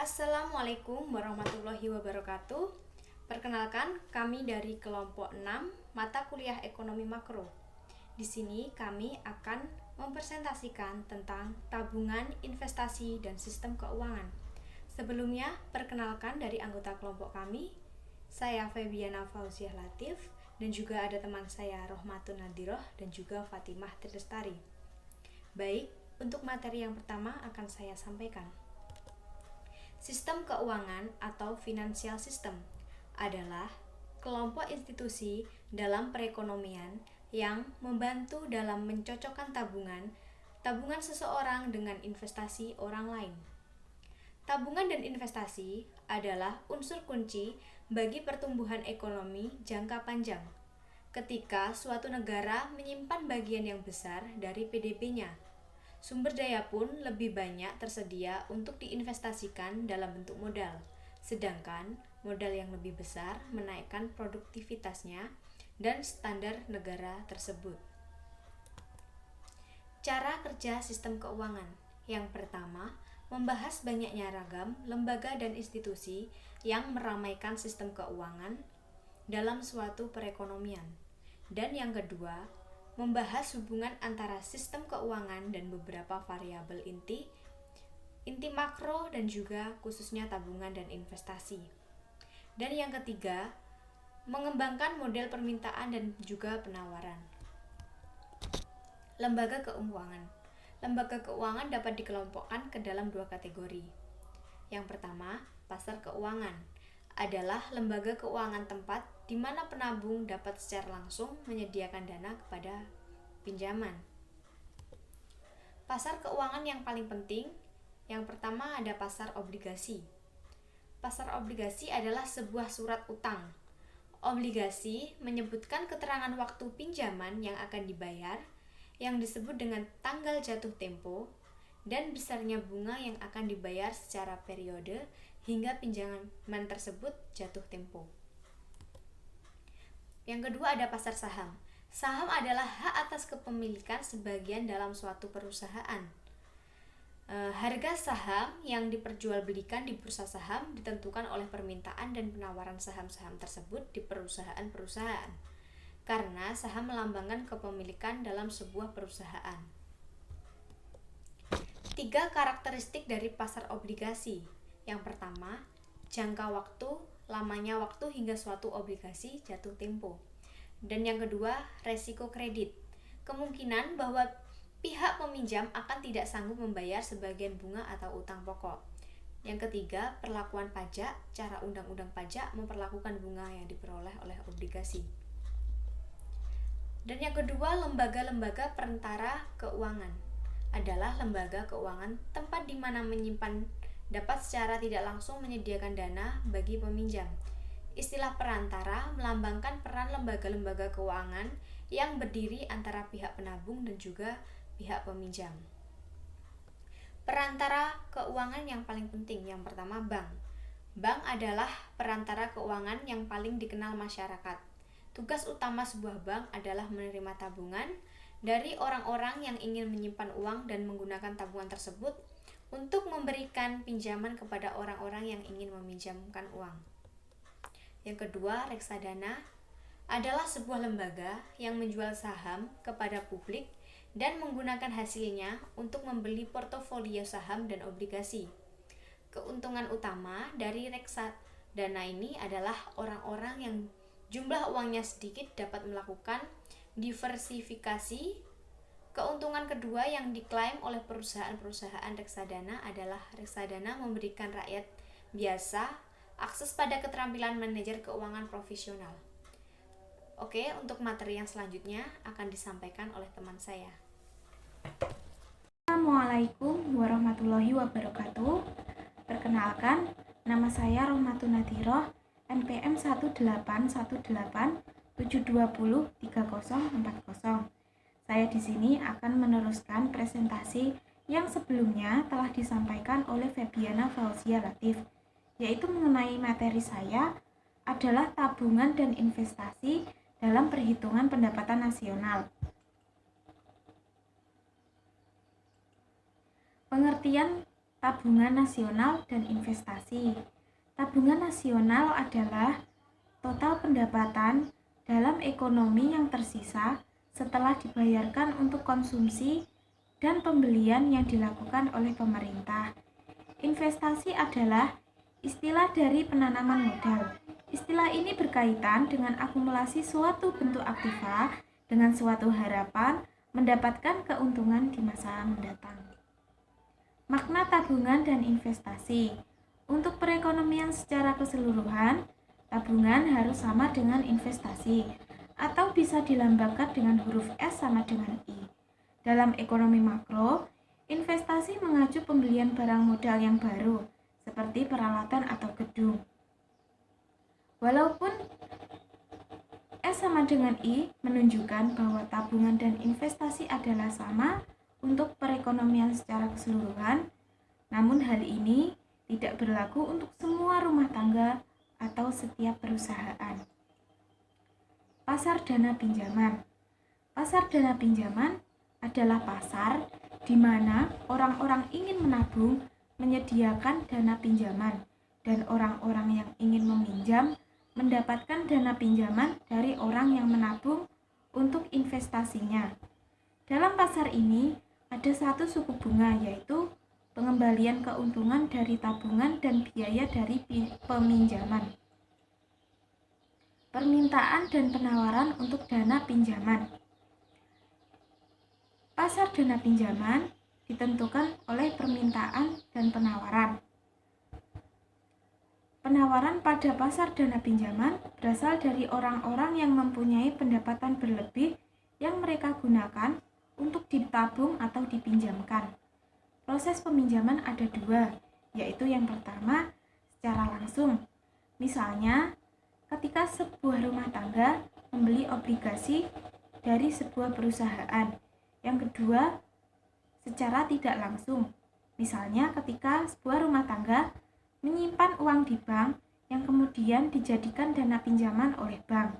Assalamualaikum warahmatullahi wabarakatuh. Perkenalkan, kami dari kelompok 6 mata kuliah Ekonomi Makro. Di sini kami akan mempresentasikan tentang tabungan, investasi, dan sistem keuangan. Sebelumnya, perkenalkan dari anggota kelompok kami. Saya Febiana Fauziah Latif dan juga ada teman saya Rohmatun Nadiroh dan juga Fatimah Trilestari. Baik, untuk materi yang pertama akan saya sampaikan. Sistem keuangan atau financial system adalah kelompok institusi dalam perekonomian yang membantu dalam mencocokkan tabungan seseorang dengan investasi orang lain. Tabungan dan investasi adalah unsur kunci bagi pertumbuhan ekonomi jangka panjang. Ketika suatu negara menyimpan bagian yang besar dari PDB-nya, sumber daya pun lebih banyak tersedia untuk diinvestasikan dalam bentuk modal, sedangkan modal yang lebih besar menaikkan produktivitasnya dan standar negara tersebut. Cara kerja sistem keuangan. Yang pertama, membahas banyaknya ragam lembaga dan institusi yang meramaikan sistem keuangan dalam suatu perekonomian. Dan yang kedua, membahas hubungan antara sistem keuangan dan beberapa variabel inti makro dan juga khususnya tabungan dan investasi. Dan yang ketiga, mengembangkan model permintaan dan juga penawaran. Lembaga keuangan. Lembaga keuangan dapat dikelompokkan ke dalam dua kategori. Yang pertama, pasar keuangan adalah lembaga keuangan tempat di mana penabung dapat secara langsung menyediakan dana kepada pinjaman. Pasar keuangan yang paling penting, yang pertama ada pasar obligasi. Pasar obligasi adalah sebuah surat utang. Obligasi menyebutkan keterangan waktu pinjaman yang akan dibayar, yang disebut dengan tanggal jatuh tempo, dan besarnya bunga yang akan dibayar secara periode hingga pinjaman tersebut jatuh tempo. Yang kedua ada pasar saham. Saham adalah hak atas kepemilikan sebagian dalam suatu perusahaan. Harga saham yang diperjualbelikan di bursa saham ditentukan oleh permintaan dan penawaran saham-saham tersebut di perusahaan-perusahaan, karena saham melambangkan kepemilikan dalam sebuah perusahaan. 3 karakteristik dari pasar obligasi. Yang pertama, jangka waktu, lamanya waktu hingga suatu obligasi jatuh tempo. Dan yang kedua, resiko kredit. Kemungkinan bahwa pihak peminjam akan tidak sanggup membayar sebagian bunga atau utang pokok. Yang ketiga, perlakuan pajak. Cara undang-undang pajak memperlakukan bunga yang diperoleh oleh obligasi. Dan yang kedua, lembaga-lembaga perantara keuangan adalah lembaga keuangan tempat di mana menyimpan dapat secara tidak langsung menyediakan dana bagi peminjam. Istilah perantara melambangkan peran lembaga-lembaga keuangan yang berdiri antara pihak penabung dan juga pihak peminjam. Perantara keuangan yang paling penting, yang pertama bank. Bank adalah perantara keuangan yang paling dikenal masyarakat. Tugas utama sebuah bank adalah menerima tabungan dari orang-orang yang ingin menyimpan uang dan menggunakan tabungan tersebut untuk memberikan pinjaman kepada orang-orang yang ingin meminjamkan uang. Yang kedua, reksadana adalah sebuah lembaga yang menjual saham kepada publik dan menggunakan hasilnya untuk membeli portofolio saham dan obligasi. Keuntungan utama dari reksadana ini adalah orang-orang yang jumlah uangnya sedikit dapat melakukan diversifikasi. Keuntungan kedua yang diklaim oleh perusahaan-perusahaan reksadana adalah reksadana memberikan rakyat biasa akses pada keterampilan manajer keuangan profesional. Oke, untuk materi yang selanjutnya akan disampaikan oleh teman saya. Assalamualaikum warahmatullahi wabarakatuh. Perkenalkan, nama saya Rohmatun Nadiroh, NPM 18187203040. Saya di sini akan meneruskan presentasi yang sebelumnya telah disampaikan oleh Febiana Fauziah Latif, yaitu mengenai materi saya adalah tabungan dan investasi dalam perhitungan pendapatan nasional. Pengertian tabungan nasional dan investasi. Tabungan nasional adalah total pendapatan dalam ekonomi yang tersisa setelah dibayarkan untuk konsumsi dan pembelian yang dilakukan oleh pemerintah. Investasi adalah istilah dari penanaman modal. Istilah ini berkaitan dengan akumulasi suatu bentuk aktiva dengan suatu harapan mendapatkan keuntungan di masa mendatang. Makna tabungan dan investasi. Untuk perekonomian secara keseluruhan, tabungan harus sama dengan investasi, atau bisa dilambangkan dengan huruf S sama dengan I. Dalam ekonomi makro, investasi mengacu pembelian barang modal yang baru, seperti peralatan atau gedung. Walaupun S sama dengan I menunjukkan bahwa tabungan dan investasi adalah sama untuk perekonomian secara keseluruhan, namun hal ini tidak berlaku untuk semua rumah tangga atau setiap perusahaan. Pasar dana pinjaman. Pasar dana pinjaman adalah pasar di mana orang-orang ingin menabung menyediakan dana pinjaman dan orang-orang yang ingin meminjam mendapatkan dana pinjaman dari orang yang menabung untuk investasinya. Dalam pasar ini ada satu suku bunga, yaitu pengembalian keuntungan dari tabungan dan biaya dari peminjaman. Permintaan dan penawaran untuk dana pinjaman. Pasar dana pinjaman ditentukan oleh permintaan dan penawaran. Penawaran pada pasar dana pinjaman berasal dari orang-orang yang mempunyai pendapatan berlebih yang mereka gunakan untuk ditabung atau dipinjamkan. Proses peminjaman ada dua, yaitu yang pertama secara langsung. Misalnya, ketika sebuah rumah tangga membeli obligasi dari sebuah perusahaan. Yang kedua, secara tidak langsung. Misalnya, ketika sebuah rumah tangga menyimpan uang di bank yang kemudian dijadikan dana pinjaman oleh bank.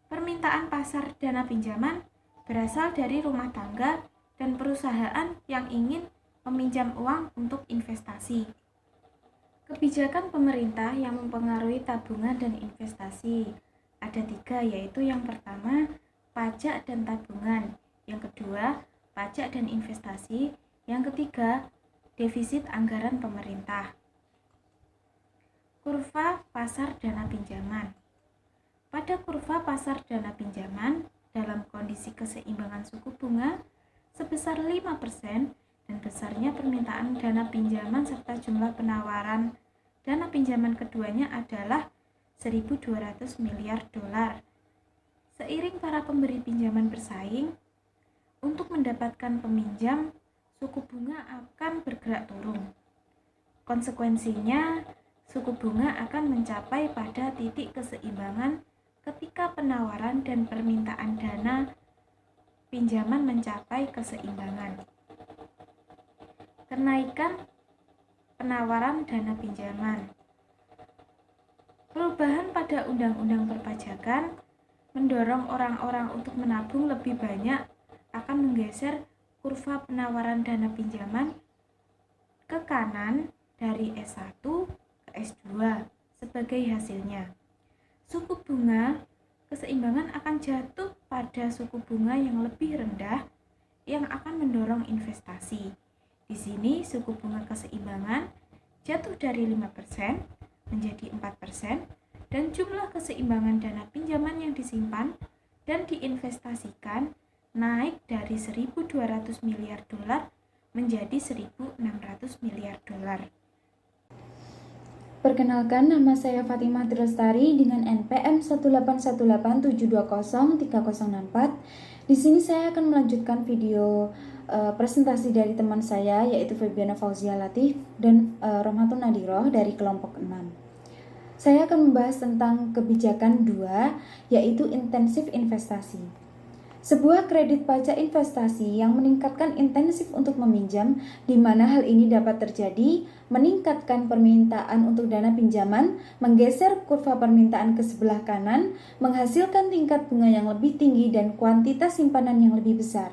Permintaan pasar dana pinjaman berasal dari rumah tangga dan perusahaan yang ingin meminjam uang untuk investasi. Kebijakan pemerintah yang mempengaruhi tabungan dan investasi ada tiga, yaitu yang pertama, pajak dan tabungan. Yang kedua, pajak dan investasi. Yang ketiga, defisit anggaran pemerintah. Kurva pasar dana pinjaman. Pada kurva pasar dana pinjaman, dalam kondisi keseimbangan suku bunga sebesar 5% dan besarnya permintaan dana pinjaman serta jumlah penawaran dana pinjaman keduanya adalah 1.200 miliar dolar. Seiring para pemberi pinjaman bersaing, untuk mendapatkan peminjam, suku bunga akan bergerak turun. Konsekuensinya, suku bunga akan mencapai pada titik keseimbangan ketika penawaran dan permintaan dana pinjaman mencapai keseimbangan. Kenaikan penawaran dana pinjaman. Perubahan pada undang-undang perpajakan mendorong orang-orang untuk menabung lebih banyak akan menggeser kurva penawaran dana pinjaman ke kanan dari S1 ke S2 sebagai hasilnya. Suku bunga keseimbangan akan jatuh pada suku bunga yang lebih rendah yang akan mendorong investasi. Di sini suku bunga keseimbangan jatuh dari 5% menjadi 4% dan jumlah keseimbangan dana pinjaman yang disimpan dan diinvestasikan naik dari 1.200 miliar dolar menjadi 1.600 miliar dolar. Perkenalkan, nama saya Fatimah Lestari dengan NPM 18187203064. Di sini saya akan melanjutkan video presentasi dari teman saya, yaitu Febiana Fauzia Latif dan Rohmatun Nadiroh dari kelompok 6. Saya akan membahas tentang kebijakan 2, yaitu intensif investasi. Sebuah kredit pajak investasi yang meningkatkan intensif untuk meminjam, di mana hal ini dapat terjadi meningkatkan permintaan untuk dana pinjaman, menggeser kurva permintaan ke sebelah kanan, menghasilkan tingkat bunga yang lebih tinggi dan kuantitas simpanan yang lebih besar.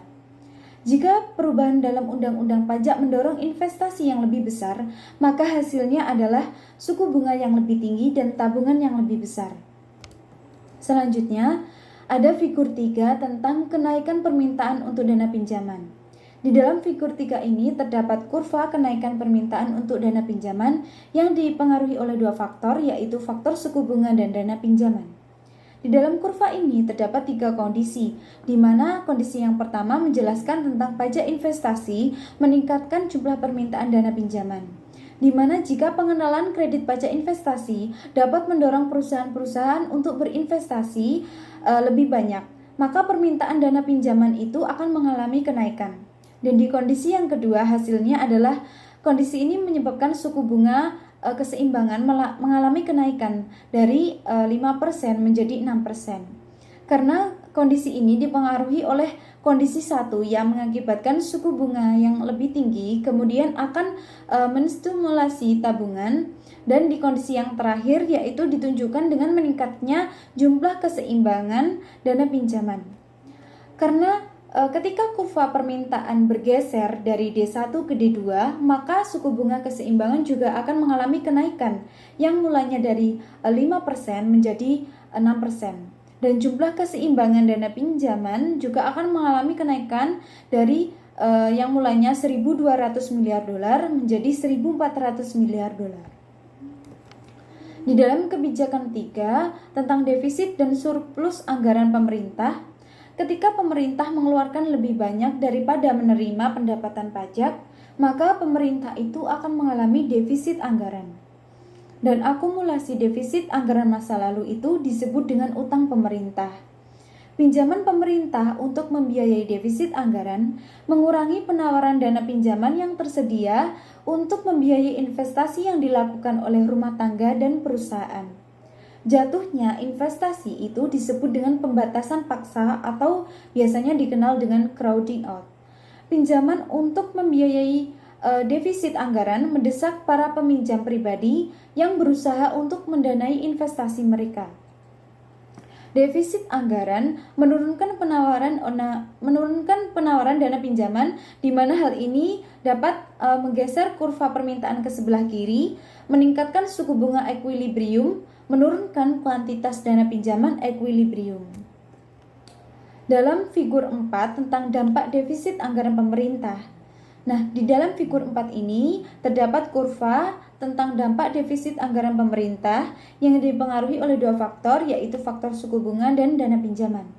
Jika perubahan dalam undang-undang pajak mendorong investasi yang lebih besar, maka hasilnya adalah suku bunga yang lebih tinggi dan tabungan yang lebih besar. Selanjutnya, ada figur 3 tentang kenaikan permintaan untuk dana pinjaman. Di dalam figur 3 ini terdapat kurva kenaikan permintaan untuk dana pinjaman yang dipengaruhi oleh dua faktor, yaitu faktor suku bunga dan dana pinjaman. Di dalam kurva ini terdapat 3 kondisi, di mana kondisi yang pertama menjelaskan tentang pajak investasi meningkatkan jumlah permintaan dana pinjaman, di mana jika pengenalan kredit pajak investasi dapat mendorong perusahaan-perusahaan untuk berinvestasi lebih banyak, maka permintaan dana pinjaman itu akan mengalami kenaikan. Dan di kondisi yang kedua hasilnya adalah kondisi ini menyebabkan suku bunga keseimbangan mengalami kenaikan dari 5% menjadi 6%. Karena kondisi ini dipengaruhi oleh kondisi 1 yang mengakibatkan suku bunga yang lebih tinggi kemudian akan menstimulasi tabungan, dan di kondisi yang terakhir yaitu ditunjukkan dengan meningkatnya jumlah keseimbangan dana pinjaman. Karena ketika kurva permintaan bergeser dari D1 ke D2, maka suku bunga keseimbangan juga akan mengalami kenaikan yang mulanya dari 5% menjadi 6%. Dan jumlah keseimbangan dana pinjaman juga akan mengalami kenaikan dari yang mulanya 1.200 miliar dolar menjadi 1.400 miliar dolar. Di dalam kebijakan 3 tentang defisit dan surplus anggaran pemerintah, ketika pemerintah mengeluarkan lebih banyak daripada menerima pendapatan pajak, maka pemerintah itu akan mengalami defisit anggaran. Dan akumulasi defisit anggaran masa lalu itu disebut dengan utang pemerintah. Pinjaman pemerintah untuk membiayai defisit anggaran mengurangi penawaran dana pinjaman yang tersedia untuk membiayai investasi yang dilakukan oleh rumah tangga dan perusahaan. Jatuhnya investasi itu disebut dengan pembatasan paksa atau biasanya dikenal dengan crowding out. Pinjaman untuk membiayai defisit anggaran mendesak para peminjam pribadi yang berusaha untuk mendanai investasi mereka. Defisit anggaran menurunkan penawaran dana pinjaman, di mana hal ini dapat menggeser kurva permintaan ke sebelah kiri, meningkatkan suku bunga equilibrium, menurunkan kuantitas dana pinjaman equilibrium. Dalam figur 4 tentang dampak defisit anggaran pemerintah. Nah, di dalam figur 4 ini terdapat kurva tentang dampak defisit anggaran pemerintah yang dipengaruhi oleh dua faktor, yaitu faktor suku bunga dan dana pinjaman.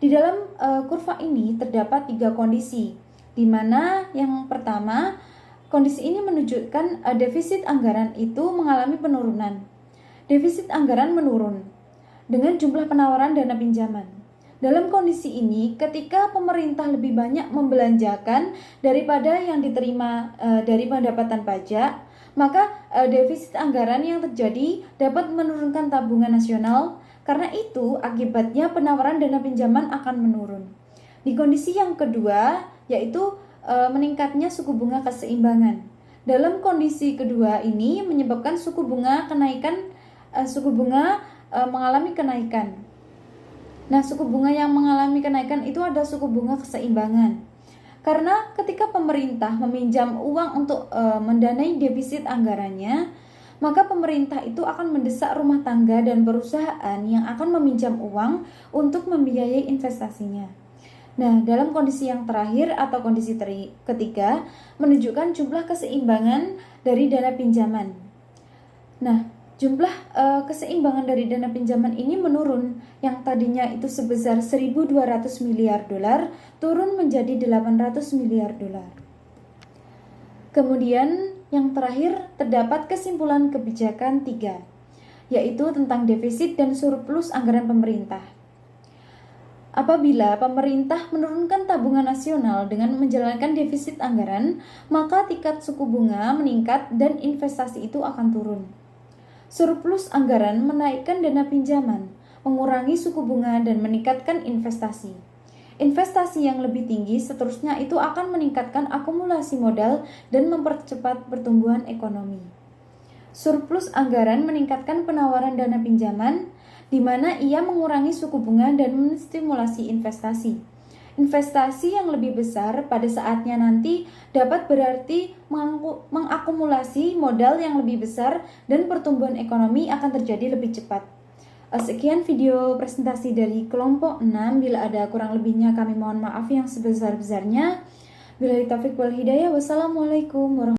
Di dalam kurva ini terdapat 3 kondisi, di mana yang pertama, kondisi ini menunjukkan defisit anggaran itu mengalami penurunan. Defisit anggaran menurun dengan jumlah penawaran dana pinjaman. Dalam kondisi ini, ketika pemerintah lebih banyak membelanjakan daripada yang diterima dari pendapatan pajak, maka defisit anggaran yang terjadi dapat menurunkan tabungan nasional. Karena itu, akibatnya penawaran dana pinjaman akan menurun. Di kondisi yang kedua, yaitu meningkatnya suku bunga keseimbangan. Dalam kondisi kedua ini menyebabkan suku bunga mengalami kenaikan. Nah, suku bunga yang mengalami kenaikan itu ada suku bunga keseimbangan. Karena ketika pemerintah meminjam uang untuk mendanai defisit anggarannya, maka pemerintah itu akan mendesak rumah tangga dan perusahaan yang akan meminjam uang untuk membiayai investasinya. Nah, dalam kondisi yang terakhir atau kondisi ketiga menunjukkan jumlah keseimbangan dari dana pinjaman. Nah, jumlah keseimbangan dari dana pinjaman ini menurun, yang tadinya itu sebesar 1.200 miliar dolar turun menjadi 800 miliar dolar. Kemudian yang terakhir terdapat kesimpulan kebijakan 3, yaitu tentang defisit dan surplus anggaran pemerintah. Apabila pemerintah menurunkan tabungan nasional dengan menjalankan defisit anggaran, maka tingkat suku bunga meningkat dan investasi itu akan turun. Surplus anggaran menaikkan dana pinjaman, mengurangi suku bunga dan meningkatkan investasi. Investasi yang lebih tinggi seterusnya itu akan meningkatkan akumulasi modal dan mempercepat pertumbuhan ekonomi. Surplus anggaran meningkatkan penawaran dana pinjaman, di mana ia mengurangi suku bunga dan menstimulasi investasi. Investasi yang lebih besar pada saatnya nanti dapat berarti mengakumulasi modal yang lebih besar dan pertumbuhan ekonomi akan terjadi lebih cepat. Sekian video presentasi dari kelompok 6. Bila ada kurang lebihnya kami mohon maaf yang sebesar-besarnya. Billahi taufiq wal hidayah. Wassalamualaikum warahmatullahi wabarakatuh.